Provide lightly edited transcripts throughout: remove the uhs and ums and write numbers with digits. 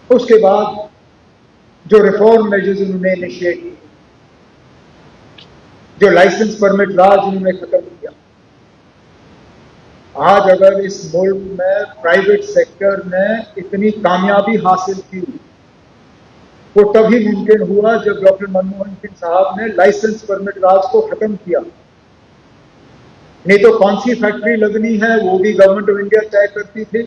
उसके बाद जो रिफॉर्म मेजर्स उन्होंने इनिशिएट किए, जो लाइसेंस परमिट राज उन्होंने खत्म किया, आज अगर इस मुल्क में प्राइवेट सेक्टर ने इतनी कामयाबी हासिल की, वो तभी मुमकिन हुआ जब डॉक्टर मनमोहन सिंह साहब ने लाइसेंस परमिट राज को खत्म किया। नहीं तो कौन सी फैक्ट्री लगनी है वो भी गवर्नमेंट ऑफ इंडिया तय करती थी,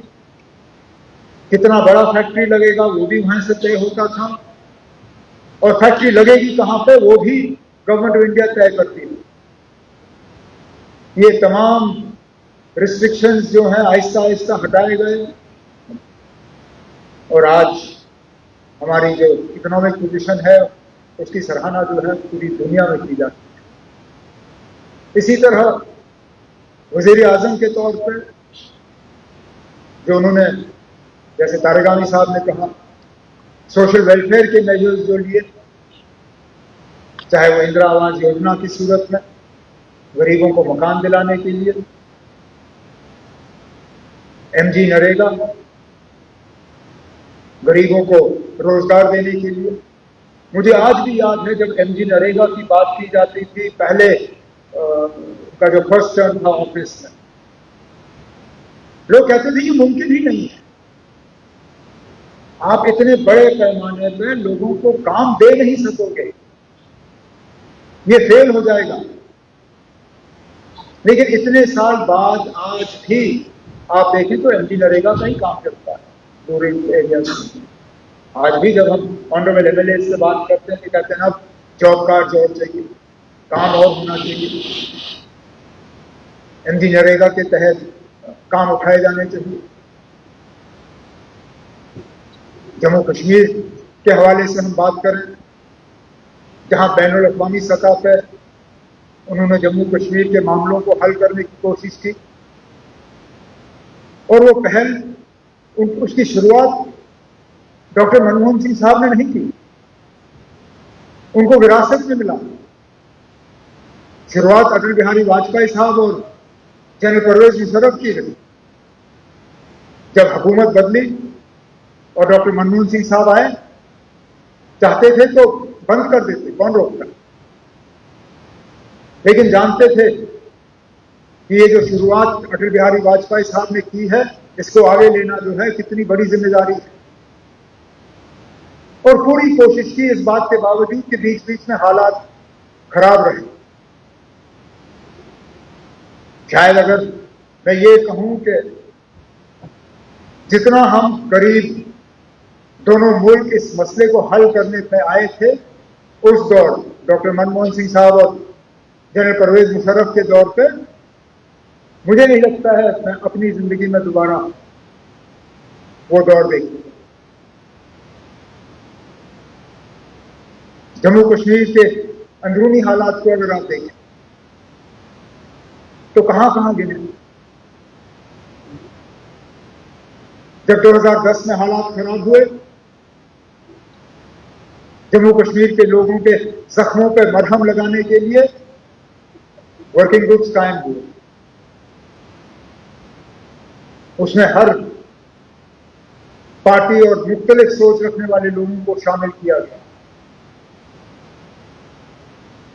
कितना बड़ा फैक्ट्री लगेगा वो भी वहां से तय होता था, और फैक्ट्री लगेगी कहां पे वो भी गवर्नमेंट ऑफ इंडिया तय करती थी। ये तमाम रिस्ट्रिक्शंस जो हैं आहिस्ता आहिस्ता हटाए गए, और आज हमारी जो इकोनॉमिक पोजीशन है उसकी सराहना जो है पूरी दुनिया में की जाती है। इसी तरह वजीर आजम के तौर पर जो उन्होंने, जैसे तारिगानी साहब ने कहा, सोशल वेलफेयर के मेजर्स जो लिए, चाहे वो इंदिरा आवास योजना की सूरत में गरीबों को मकान दिलाने के लिए, एमजी नरेगा गरीबों को रोजगार देने के लिए। मुझे आज भी याद है जब एमजी नरेगा की बात की जाती थी पहले का जो फर्स्ट टर्म था ऑफिस में, लोग कहते थे ये मुमकिन ही नहीं है, आप इतने बड़े पैमाने पर लोगों को काम दे नहीं सकोगे, ये फेल हो जाएगा। लेकिन इतने साल बाद आज भी आप देखें तो एमजी नरेगा का ही काम चलता है रूरल एरिया में। आज भी जब हम ऑनरेबल एमएलए से बात करते हैं तो कहते हैं अब जॉब कार्ड और चाहिए, काम और होना चाहिए, एमजी नरेगा के तहत काम उठाए जाने चाहिए। जम्मू कश्मीर के हवाले से हम बात करें, जहां बैनुल अक़वामी सतह पर उन्होंने जम्मू कश्मीर के मामलों को हल करने की कोशिश की, और वो पहल उसकी शुरुआत डॉक्टर मनमोहन सिंह साहब ने नहीं की, उनको विरासत में मिला। शुरुआत अटल बिहारी वाजपेयी साहब और जनरल परवेज मुशर्रफ की गई। जब हुकूमत बदली और डॉक्टर मनमोहन सिंह साहब आए, चाहते थे तो बंद कर देते, कौन रोकता, लेकिन जानते थे कि ये जो शुरुआत अटल बिहारी वाजपेयी साहब ने की है इसको आगे लेना जो है कितनी बड़ी जिम्मेदारी है, और पूरी कोशिश की इस बात के बावजूद कि बीच बीच में हालात खराब रहे। शायद अगर मैं ये कहूं कि जितना हम करीब दोनों मुल्क इस मसले को हल करने पे आए थे, उस दौर डॉक्टर मनमोहन सिंह साहब और जनरल परवेज मुशर्रफ के दौर पे मुझे नहीं लगता है मैं अपनी जिंदगी में दोबारा वो दौर देखूंगा। जम्मू कश्मीर के अंदरूनी हालात को अगर आप देखें तो कहां कहां गिने। जब 2010 में हालात खराब हुए, जम्मू कश्मीर के लोगों के जख्मों पर मरहम लगाने के लिए वर्किंग ग्रुप्स कायम हुए। उसमें हर पार्टी और मुख्तलिफ सोच रखने वाले लोगों को शामिल किया गया,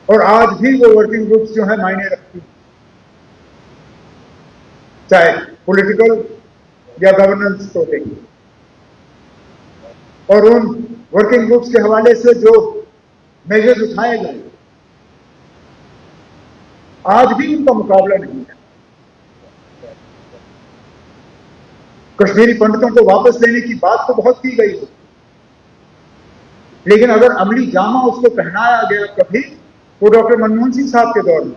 और आज भी वो वर्किंग ग्रुप्स जो है मायने रखती हैं, चाहे पॉलिटिकल या गवर्नेंस को देखें। और उन वर्किंग ग्रुप्स के हवाले से जो मेजर्स उठाए गए, आज भी उनका मुकाबला नहीं है। कश्मीरी पंडितों को वापस लेने की बात तो बहुत की गई हो, लेकिन अगर अमली जामा उसको पहनाया गया कभी, वो डॉक्टर मनमोहन सिंह साहब के दौर में,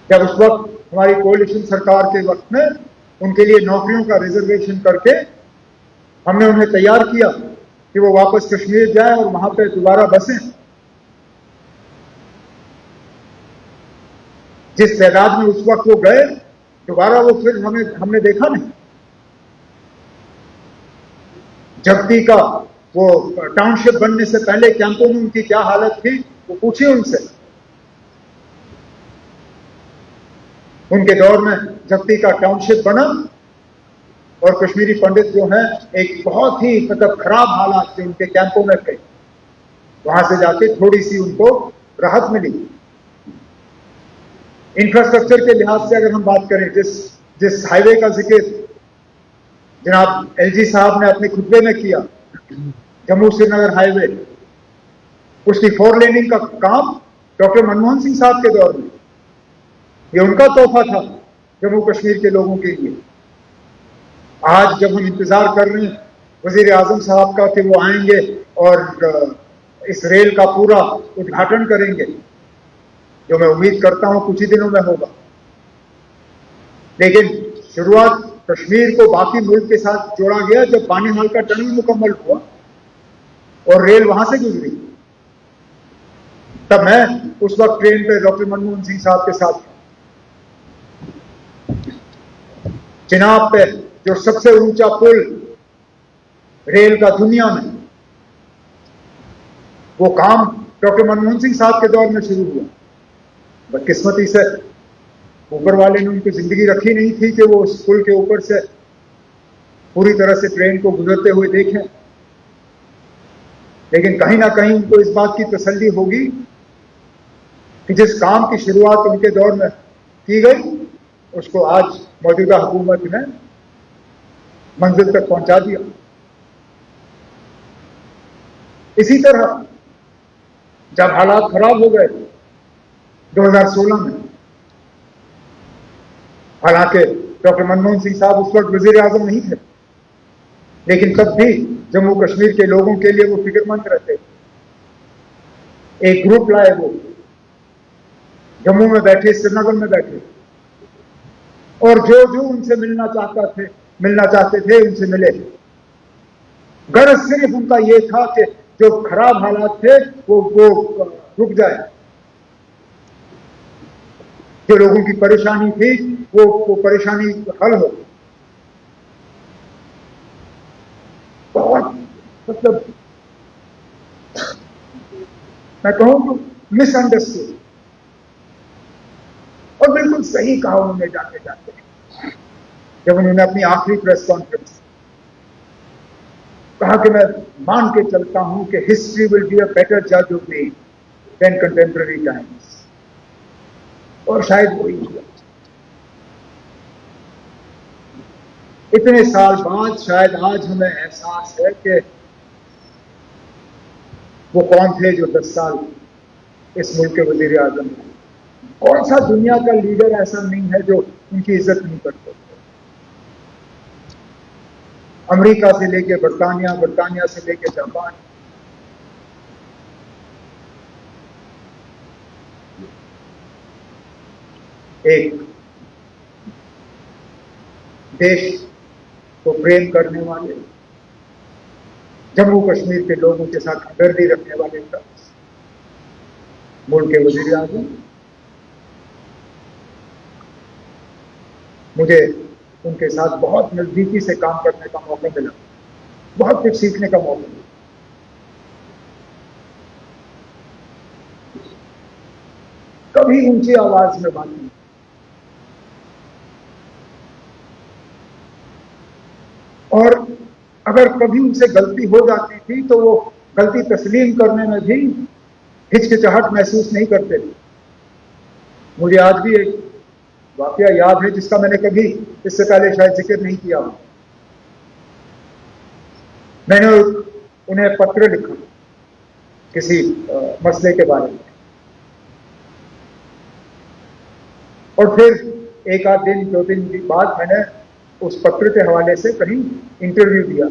जब उस वक्त हमारी कोalition सरकार के वक्त में उनके लिए नौकरियों का रिजर्वेशन करके हमने उन्हें तैयार किया कि वो वापस कश्मीर जाएं और वहां पे दोबारा बसें। जिस तादाद में उस वक्त वो गए, दोबारा वो फिर हमने देखा नहीं। जब्ती का वो टाउनशिप बनने से पहले कैंपों में उनकी क्या हालत थी वो पूछिए उनसे। उनके दौर में जब्ती का टाउनशिप बना और कश्मीरी पंडित जो हैं एक बहुत ही मतलब खराब हालात थे उनके कैंपों में थे, वहां से जाके थोड़ी सी उनको राहत मिली। इंफ्रास्ट्रक्चर के लिहाज से अगर हम बात करें, जिस हाईवे का जिक्र जनाब एलजी साहब ने अपने खुतबे में किया, जम्मू श्रीनगर हाईवे, उसकी 4 लेनिंग का काम डॉक्टर मनमोहन सिंह साहब के दौर में, ये उनका तोहफा था जम्मू कश्मीर के लोगों के लिए। आज जब हम इंतजार कर रहे हैं वजीर आजम साहब का कि वो आएंगे और इस रेल का पूरा उद्घाटन करेंगे, जो मैं उम्मीद करता हूं कुछ ही दिनों में होगा, लेकिन शुरुआत कश्मीर को बाकी मुल्क के साथ जोड़ा गया जब बानीहाल का टनल मुकम्मल हुआ और रेल वहां से गुजरी। तब मैं उस वक्त ट्रेन पे डॉक्टर मनमोहन सिंह साहब के साथ चिनाब पे जो सबसे ऊंचा पुल रेल का दुनिया में, वो काम डॉक्टर मनमोहन सिंह साहब के दौर में शुरू हुआ। बदकिस्मती से ऊपर वाले ने उनकी जिंदगी रखी नहीं थी कि वो उस पुल के ऊपर से पूरी तरह से ट्रेन को गुजरते हुए देखें, लेकिन कहीं ना कहीं उनको इस बात की तसल्ली होगी कि जिस काम की शुरुआत उनके दौर में की गई उसको आज मौजूदा हुकूमत ने मंजिल तक पहुंचा दिया। इसी तरह जब हालात खराब हो गए 2016 में, हालांकि डॉक्टर मनमोहन सिंह साहब उस वक्त वजीर आजम नहीं थे, लेकिन तब भी जम्मू कश्मीर के लोगों के लिए वो फिक्रमंद रहते। एक ग्रुप लाए, वो जम्मू में बैठे, श्रीनगर में बैठे, और जो जो उनसे मिलना चाहते थे उनसे मिले। गर्ज सिर्फ उनका ये था कि जो खराब हालात थे वो रुक जाए, जो लोगों की परेशानी थी वो परेशानी हल हो। बहुत मतलब मैं कहूं तो मिसअंडरस्टूड, और बिल्कुल सही कहा उन्होंने जाते जाते, जब उन्होंने अपनी आखिरी प्रेस कॉन्फ्रेंस कहा कि मैं मान के चलता हूं कि history will be a better जज of me than contemporary times, और शायद वही हुआ। इतने साल बाद शायद आज हमें एहसास है कि वो कौन थे जो 10 साल इस मुल्क के वजीर आजम थे। कौन सा दुनिया का लीडर ऐसा नहीं है जो उनकी इज्जत नहीं करते। अमेरिका से लेके बरतानिया, बरतानिया से लेके जापान, एक देश को प्रेम करने वाले, जम्मू कश्मीर के लोगों के साथ हमदर्दी रखने वाले मुल्क के वजीर आजम, मुझे उनके साथ बहुत नजदीकी से काम करने का मौका मिला, बहुत कुछ सीखने का मौका मिला। कभी ऊंची आवाज में बात नहीं, और अगर कभी उनसे गलती हो जाती थी तो वो गलती तस्लीम करने में भी हिचकिचाहट महसूस नहीं करते थे। मुझे आज भी एक वाकया याद है जिसका मैंने कभी इससे पहले शायद जिक्र नहीं किया। मैंने उन्हें पत्र लिखा किसी मसले के बारे में, और फिर एक आध दिन 2 दिन बाद मैंने उस पत्र के हवाले से कहीं इंटरव्यू दिया,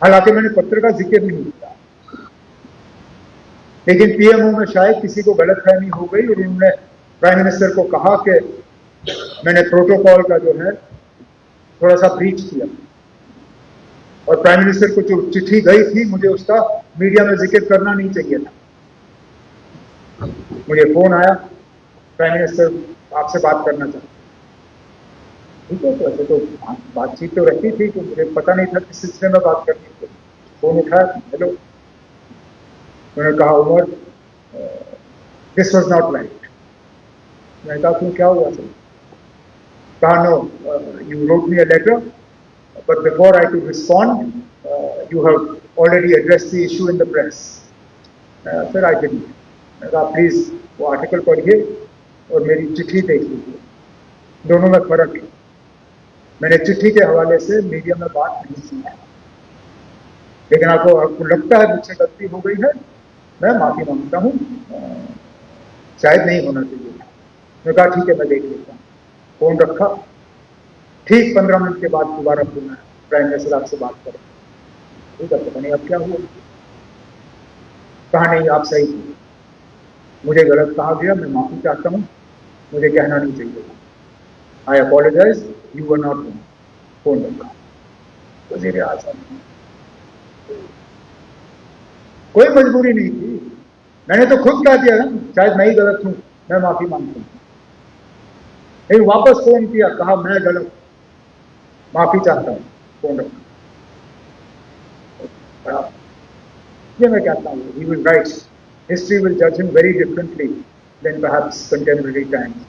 हालांकि मैंने पत्र का जिक्र नहीं किया, लेकिन पीएमओ में शायद किसी को गलतफहमी हो गई और उन्होंने प्राइम मिनिस्टर को कहा कि मैंने प्रोटोकॉल का जो है थोड़ा सा ब्रीच किया, और प्राइम मिनिस्टर को जो चिट्ठी गई थी मुझे उसका मीडिया में जिक्र करना नहीं चाहिए था। मुझे फोन आया, प्राइम मिनिस्टर आपसे बात करना चाहते। ठीक है, तो ऐसे तो बातचीत तो रहती थी, तो मुझे पता नहीं था किस सिलसिले में बात करनी थी। फोन उठाया, हेलो, उन्होंने कहा Umar this was not right. मैंने कहा क्यों, क्या हुआ सर? कहा no, you wrote me a letter, but before I could respond, you have already addressed the issue in the press. Sir, I didn't. मैंने कहा प्लीज वो आर्टिकल पढ़िए और मेरी चिट्ठी देख लीजिए, दोनों में फर्क है। मैंने चिट्ठी के हवाले से मीडिया में बात नहीं सुना, लेकिन आपको लगता है मुझसे गलती हो गई है, मैं माफी मांगता हूँ, शायद नहीं होना चाहिए। मैंने कहा ठीक है, मैं देख लेता हूँ। फोन रखा, ठीक 15 मिनट के बाद दोबारा फोन आया, प्राइम मिनिस्टर आपसे बात करें। ठीक है, पता नहीं अब क्या हुआ। कहा नहीं, आप सही थे, मुझे गलत कहा गया, मैं माफी चाहता हूँ, मुझे कहना नहीं चाहिए। I apologise, you were not wrong. Phone रखा। वज़ीर आज़म, कोई मजबूरी नहीं थी, मैंने तो खुद कह दिया ना, शायद मैं ही गलत हूं, मैं माफी मांगता हूं। लेकिन वापस फोन किया, कहा मैं गलत, माफी चाहता हूं, फोन रखा। ये मैं कहता हूँ, he will write, history will judge him very differently than perhaps contemporary times.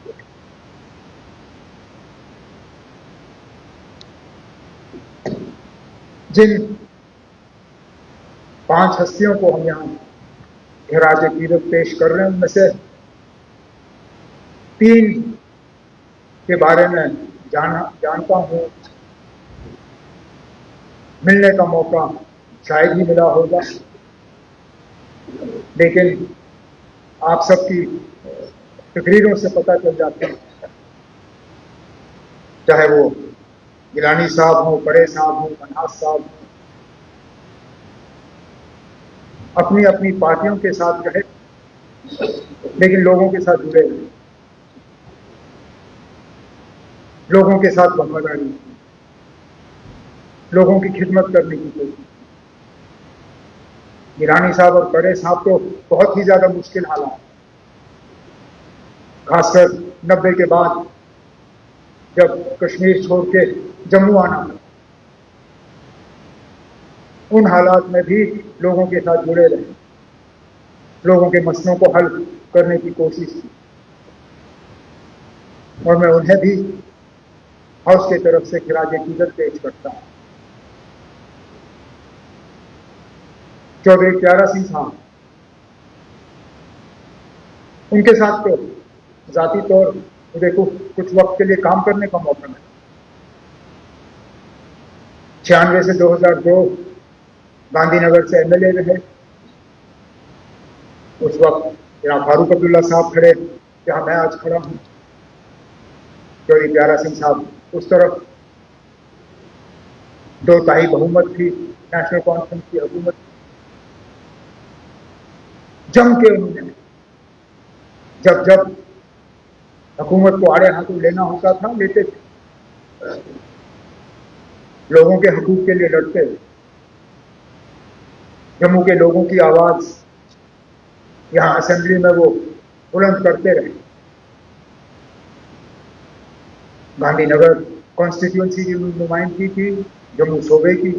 जिन 5 हस्तियों को हम यहाँ खिराज अकीदत पेश कर रहे हैं, उनमें से 3 के बारे में जानता हूँ, मिलने का मौका शायद ही मिला होगा, लेकिन आप सबकी तकरीरों से पता चल जाता है, चाहे वो गिलानी साहब हो, परे साहब हो, मन्हास साहब हो, अपनी अपनी पार्टियों के साथ रहे, लेकिन लोगों के साथ जुड़े रहे, लोगों के साथ वफादारी, लोगों की खिदमत करने की कोशिश। गिलानी साहब और परे साहब तो बहुत ही ज्यादा मुश्किल हालात, खासकर 90 के बाद जब कश्मीर छोड़ के जम्मू आना, उन हालात में भी लोगों के साथ जुड़े रहे, लोगों के मसलों को हल करने की कोशिश की, और मैं उन्हें भी हाउस की तरफ से खिराज अकीदत पेश करता हूं। चौधरी प्यारा सिंह साहब, उनके साथ तो जाती तौर मुझे कुछ वक्त के लिए काम करने का मौका मिला। 96 से 2002 गांधीनगर से एमएलए रहे। उस वक्त यहाँ फारूक अब्दुल्ला साहब खड़े, जहां मैं आज खड़ा हूं, चौधरी प्यारा सिंह साहब उस तरफ, 2/3 बहुमत थी नेशनल कॉन्फ्रेंस की हुकूमत। जम के उन्होंने जब जब हुकूमत को आड़े हाथों लेना होता था, लेते थे, लोगों के हकूक के लिए लड़ते, जम्मू के लोगों की आवाज यहां असेंबली में वो बुलंद करते रहे। गांधीनगर कॉन्स्टिट्यूएंसी की नुमाइंदगी की, जम्मू सूबे की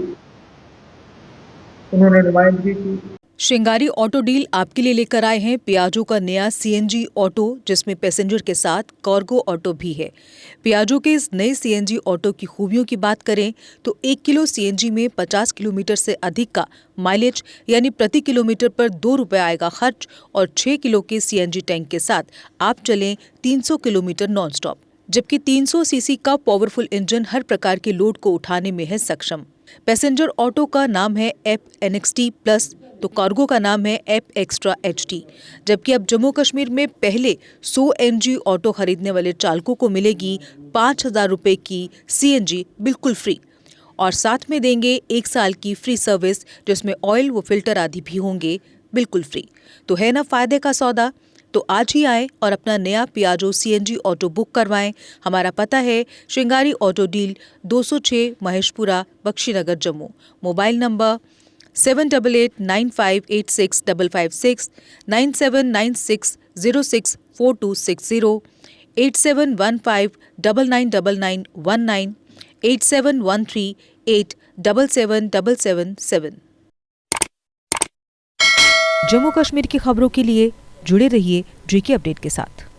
उन्होंने नुमाइंदगी की। श्रृंगारी ऑटो डील आपके लिए लेकर आए हैं पियाजो का नया सीएनजी ऑटो, जिसमें पैसेंजर के साथ कार्गो ऑटो भी है। पियाजो के इस नए सीएनजी ऑटो की खूबियों की बात करें तो 1 किलो सीएनजी में 50 किलोमीटर से अधिक का माइलेज, यानी प्रति किलोमीटर पर 2 रुपये आएगा खर्च, और 6 किलो के सीएनजी टैंक के साथ आप चलें 300 किलोमीटर नॉन स्टॉप, जबकि 300 सीसी का पावरफुल इंजन हर प्रकार के लोड को उठाने में है सक्षम। पैसेंजर ऑटो का नाम है एप NXT प्लस, तो कार्गो का नाम है एप एक्स्ट्रा HD। जबकि अब जम्मू कश्मीर में पहले 100 MG ऑटो खरीदने वाले चालकों को मिलेगी 5,000 रुपये की CNG बिल्कुल फ्री, और साथ में देंगे 1 साल की फ्री सर्विस, जिसमें ऑयल व फिल्टर आदि भी होंगे बिल्कुल फ्री। तो है ना फायदे का सौदा। तो आज ही आए और अपना नया पियाजो CNG ऑटो बुक करवाएं। हमारा पता है Shringari auto deal 206 Maheshpura, Bakshinagar, Jammu. Mobile number 7889586556, 9796064260, 8715999919, 8713877777। Jammu Kashmir की खबरों के लिए जुड़े रहिए JK अपडेट के साथ।